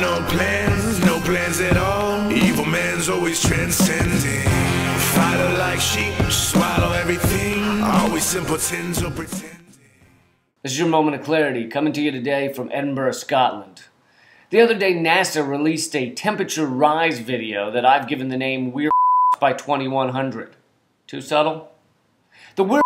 no plans at all. Evil man's always transcending. Follow like sheep, swallow everything. Always simpletons or pretending. This is your moment of clarity, coming to you today from Edinburgh, Scotland. The other day, NASA released a temperature rise video that I've given the name We're by 2100. Too subtle? The We're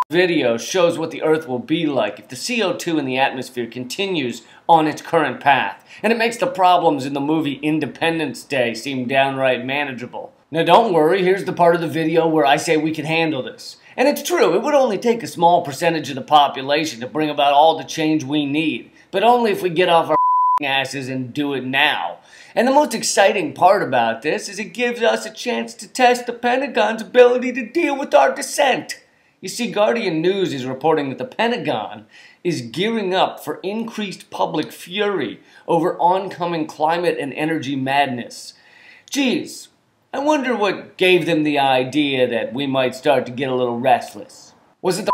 video shows what the Earth will be like if the CO2 in the atmosphere continues on its current path, and it makes the problems in the movie Independence Day seem downright manageable. Now don't worry, here's the part of the video where I say we can handle this. And it's true, it would only take a small percentage of the population to bring about all the change we need, but only if we get off our asses and do it now. And the most exciting part about this is it gives us a chance to test the Pentagon's ability to deal with our dissent. You see, Guardian News is reporting that the Pentagon is gearing up for increased public fury over oncoming climate and energy madness. Geez, I wonder what gave them the idea that we might start to get a little restless. Was it the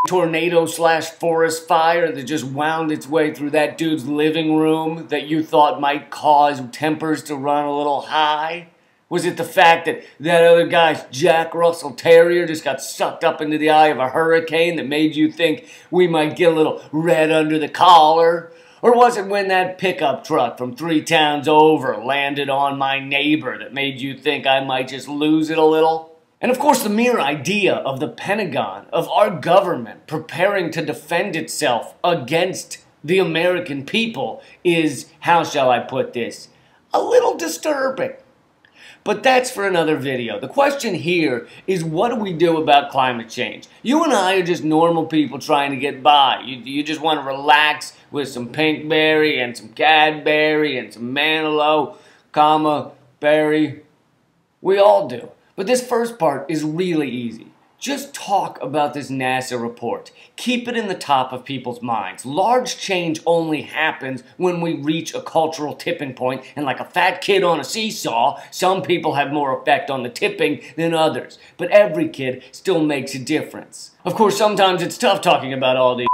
tornado/forest fire that just wound its way through that dude's living room that you thought might cause tempers to run a little high? Was it the fact that that other guy's Jack Russell Terrier just got sucked up into the eye of a hurricane that made you think we might get a little red under the collar? Or was it when that pickup truck from 3 towns over landed on my neighbor that made you think I might just lose it a little? And of course, the mere idea of the Pentagon, of our government preparing to defend itself against the American people is, how shall I put this, a little disturbing. But that's for another video. The question here is, what do we do about climate change? You and I are just normal people trying to get by. You just want to relax with some Pinkberry and some Cadbury and some Manilow, berry. We all do. But this first part is really easy. Just talk about this NASA report. Keep it in the top of people's minds. Large change only happens when we reach a cultural tipping point, and like a fat kid on a seesaw, some people have more effect on the tipping than others. But every kid still makes a difference. Of course, sometimes it's tough talking about all these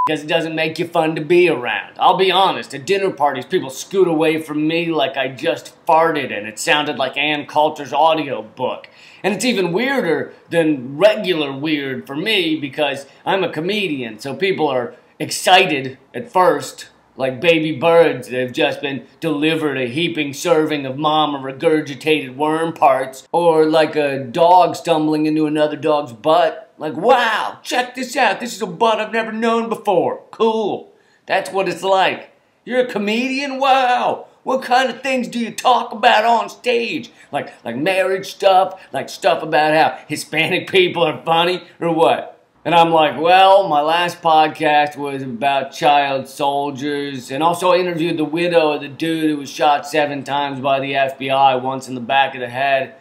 because it doesn't make you fun to be around. I'll be honest, at dinner parties, people scoot away from me like I just farted and it sounded like Ann Coulter's audiobook. And it's even weirder than regular weird for me because I'm a comedian, so people are excited at first, like baby birds that have just been delivered a heaping serving of mama regurgitated worm parts, or like a dog stumbling into another dog's butt. Like, wow, check this out, this is a butt I've never known before. Cool. That's what it's like. You're a comedian? Wow. What kind of things do you talk about on stage? Like marriage stuff? Like stuff about how Hispanic people are funny? Or what? And I'm like, well, my last podcast was about child soldiers, and also I interviewed the widow of the dude who was shot 7 times by the FBI, once in the back of the head.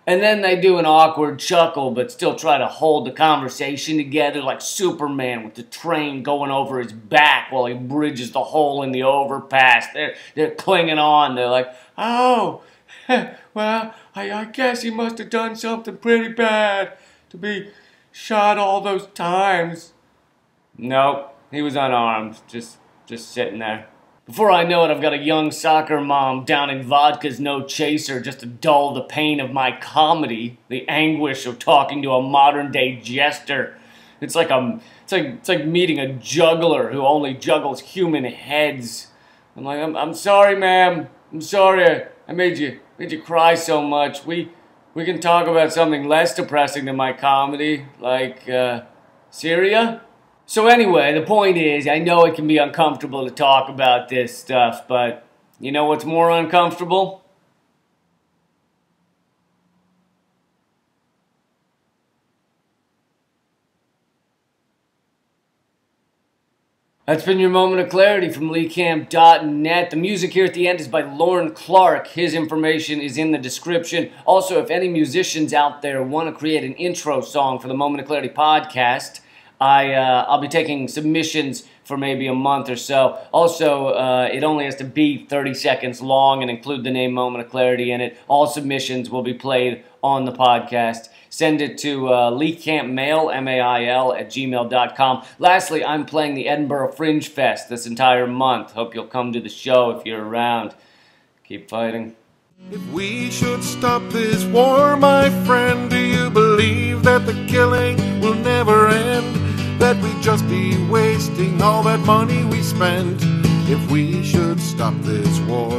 And then they do an awkward chuckle, but still try to hold the conversation together like Superman with the train going over his back while he bridges the hole in the overpass. They're clinging on. They're like, oh, well, I guess he must have done something pretty bad to be shot all those times. Nope, he was unarmed, just sitting there. Before I know it, I've got a young soccer mom downing vodka's no chaser just to dull the pain of my comedy, the anguish of talking to a modern-day jester. It's like meeting a juggler who only juggles human heads. I'm like, I'm sorry, ma'am. I'm sorry. I made you cry so much. We can talk about something less depressing than my comedy, like Syria. So anyway, the point is, I know it can be uncomfortable to talk about this stuff, but you know what's more uncomfortable? That's been your moment of clarity from LeeCamp.net. The music here at the end is by Lauren Clark. His information is in the description. Also, if any musicians out there want to create an intro song for the Moment of Clarity podcast, I'll be taking submissions for maybe a month or so. Also, it only has to be 30 seconds long and include the name Moment of Clarity in it. All submissions will be played on the podcast. Send it to LeeCampMail, M-A-I-L, @gmail.com. Lastly, I'm playing the Edinburgh Fringe Fest this entire month. Hope you'll come to the show if you're around. Keep fighting. If we should stop this war, my friend, do you believe that the killing will never end? That we'd just be wasting all that money we spent if we should stop this war?